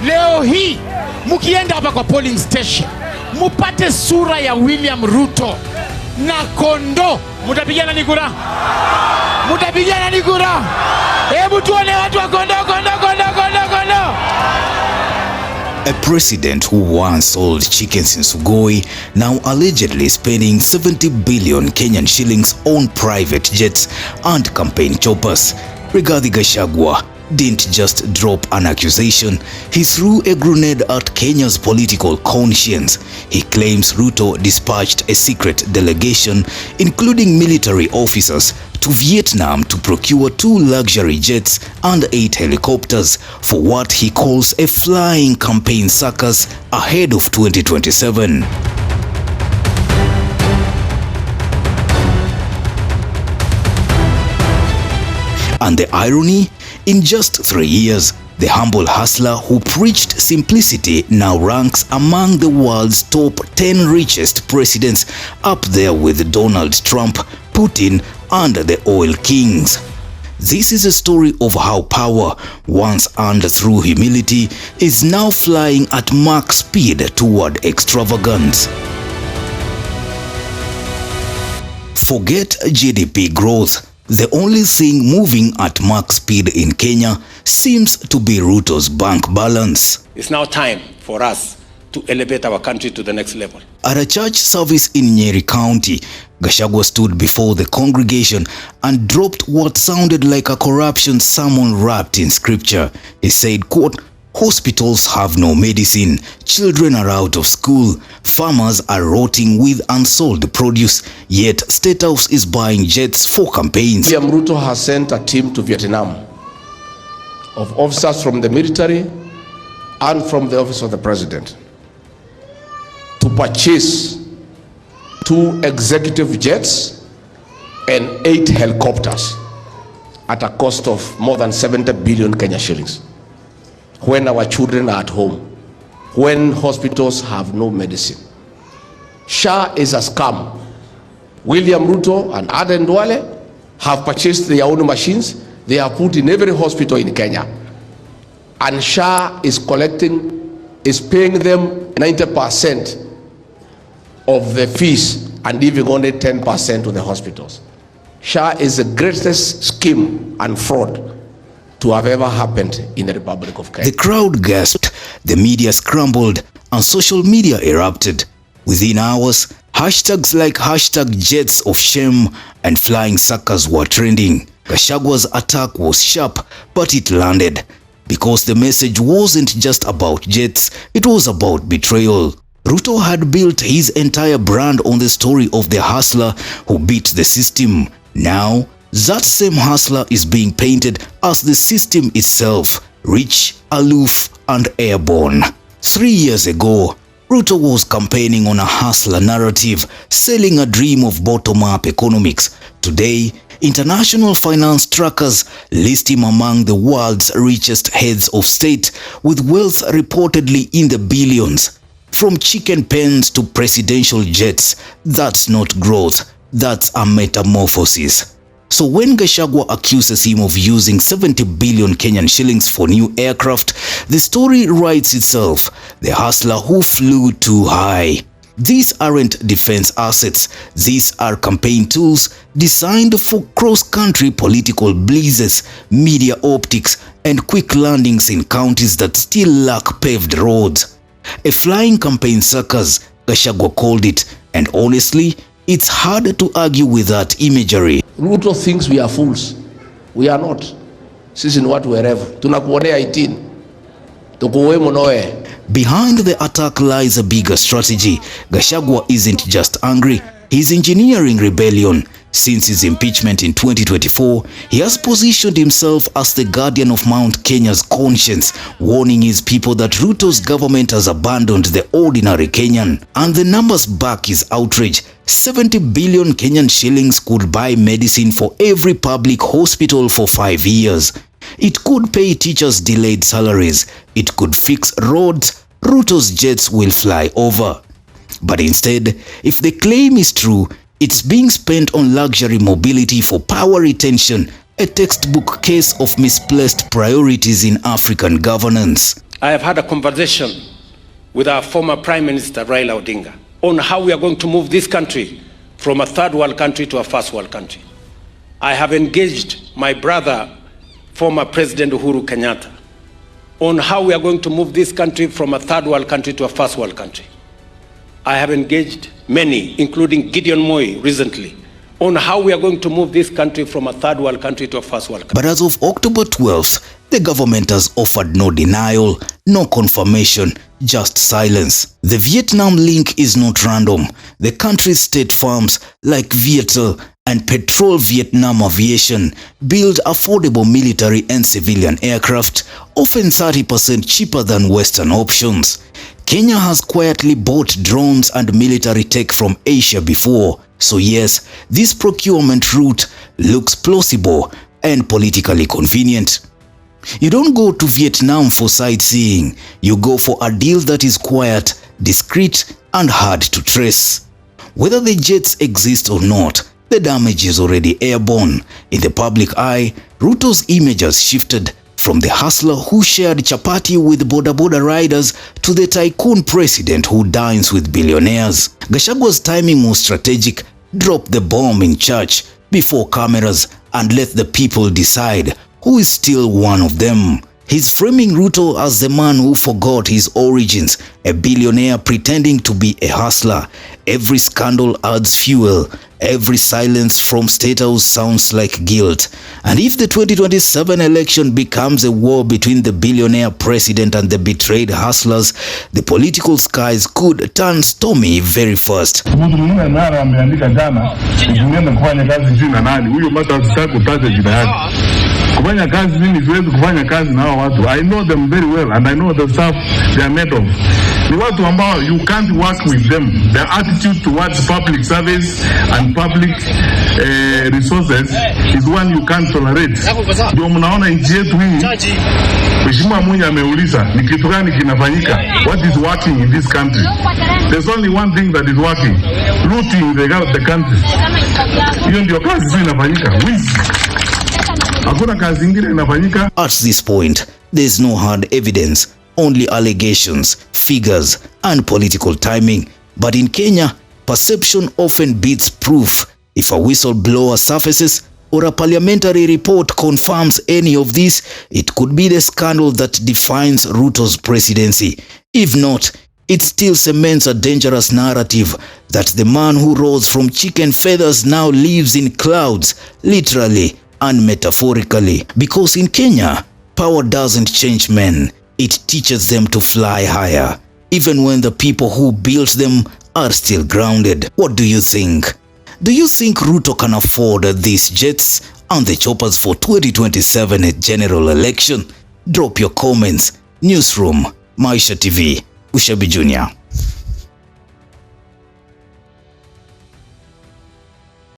Leo hii mukienda hapa kwa polling station mupate sura ya William Ruto na kondo, mutapigana ni kura? Mutapigana ni kura? Hebu tuone watu wa kondo. A president who once sold chickens in Sugoi, now allegedly spending 70 billion Kenyan shillings on private jets and campaign choppers. Rigathi Gachagua didn't just drop an accusation, he threw a grenade at Kenya's political conscience. He claims Ruto dispatched a secret delegation, including military officers, to Vietnam to procure 2 luxury jets and 8 helicopters for what he calls a flying campaign circus ahead of 2027. And the irony? In just 3 years, the humble hustler who preached simplicity now ranks among the world's top 10 richest presidents, up there with Donald Trump, Putin, and the oil kings. This is a story of how power, once earned through humility, is now flying at Mach speed toward extravagance. Forget GDP growth. The only thing moving at Mach speed in Kenya seems to be Ruto's bank balance. It's now time for us to elevate our country to the next level. At a church service in Nyeri County, Gachagua stood before the congregation and dropped what sounded like a corruption sermon wrapped in scripture. He said, quote, "Hospitals have no medicine, children are out of school, farmers are rotting with unsold produce, yet State House is buying jets for campaigns." William Ruto has sent a team to Vietnam of officers from the military and from the office of the president to purchase 2 executive jets and 8 helicopters at a cost of more than 70 billion Kenya shillings. When our children are at home, when hospitals have no medicine. SHA is a scam. William Ruto and Aden Duale have purchased their own machines. They have put in every hospital in Kenya. And SHA is paying them 90% of the fees and giving only 10% to the hospitals. SHA is the greatest scheme and fraud to have ever happened in the Republic of Kenya. The crowd gasped, the media scrambled, and social media erupted. Within hours, hashtags like #jets of shame and flying circus were trending. Gachagua's attack was sharp, but it landed. Because the message wasn't just about jets, it was about betrayal. Ruto had built his entire brand on the story of the hustler who beat the system. Now, that same hustler is being painted as the system itself, rich, aloof, and airborne. 3 years ago, Ruto was campaigning on a hustler narrative, selling a dream of bottom-up economics. Today, international finance trackers list him among the world's richest heads of state, with wealth reportedly in the billions. From chicken pens to presidential jets, that's not growth, that's a metamorphosis. So when Gachagua accuses him of using 70 billion Kenyan shillings for new aircraft, the story writes itself, the hustler who flew too high. These aren't defense assets, these are campaign tools designed for cross-country political blizzes, media optics, and quick landings in counties that still lack paved roads. A flying campaign circus, Gachagua called it, and honestly, it's hard to argue with that imagery. Ruto thinks we are fools. We are not. Sisi ni watu werevu. Tunakuonea 18. Tukuwe mnoe. Behind the attack lies a bigger strategy. Gachagua isn't just angry, he's engineering rebellion. Since his impeachment in 2024, he has positioned himself as the guardian of Mount Kenya's conscience, warning his people that Ruto's government has abandoned the ordinary Kenyan. And the numbers back his outrage. 70 billion Kenyan shillings could buy medicine for every public hospital for 5 years. It could pay teachers delayed salaries. It could fix roads Ruto's jets will fly over. But instead, if the claim is true, it's being spent on luxury mobility for power retention, a textbook case of misplaced priorities in African governance. I have had a conversation with our former Prime Minister Raila Odinga on how we are going to move this country from a third world country to a first world country. I have engaged my brother, former President Uhuru Kenyatta, on how we are going to move this country from a third world country to a first world country. I have engaged many, including Gideon Moi recently, on how we are going to move this country from a third world country to a first world country. But as of October 12th, the government has offered no denial, no confirmation, just silence. The Vietnam link is not random. The country's state firms like Viettel and Petrol Vietnam Aviation build affordable military and civilian aircraft, often 30% cheaper than Western options. Kenya has quietly bought drones and military tech from Asia before. So yes, this procurement route looks plausible and politically convenient. You don't go to Vietnam for sightseeing. You go for a deal that is quiet, discreet, and hard to trace. Whether the jets exist or not, the damage is already airborne. In the public eye, Ruto's image has shifted from the hustler who shared chapati with boda riders to the tycoon president who dines with billionaires. Gachagua's timing was strategic. Drop the bomb in church before cameras and let the people decide who is still one of them. He's framing Ruto as the man who forgot his origins, a billionaire pretending to be a hustler. Every scandal adds fuel. Every silence from State House sounds like guilt. And if the 2027 election becomes a war between the billionaire president and the betrayed hustlers, the political skies could turn stormy very fast. Kufanya kazi mimi siwezi kufanya kazi na hao watu. I know them very well and I know the stuff they are made of. Ni watu ambao you can't work with them. Their attitude towards public service and public resources is one you can't tolerate. Ndio mnaona nchi yetu hii, Mheshimiwa Munyi ameuliza ni kitu gani kinafanyika? What is working in this country? There's only one thing that is working. Looting the country. Hiyo ndio kazi inafanyika. Wizi. At this point, there's no hard evidence, only allegations, figures, and political timing. But in Kenya, perception often beats proof. If a whistleblower surfaces or a parliamentary report confirms any of this, it could be the scandal that defines Ruto's presidency. If not, it still cements a dangerous narrative that the man who rose from chicken feathers now lives in clouds, literally and metaphorically. Because in Kenya, power doesn't change men, it teaches them to fly higher, even when the people who built them are still grounded. What do you think? Do you think Ruto can afford these jets and the choppers for 2027 general election? Drop your comments. Newsroom, Maisha TV, Ushabi Jr.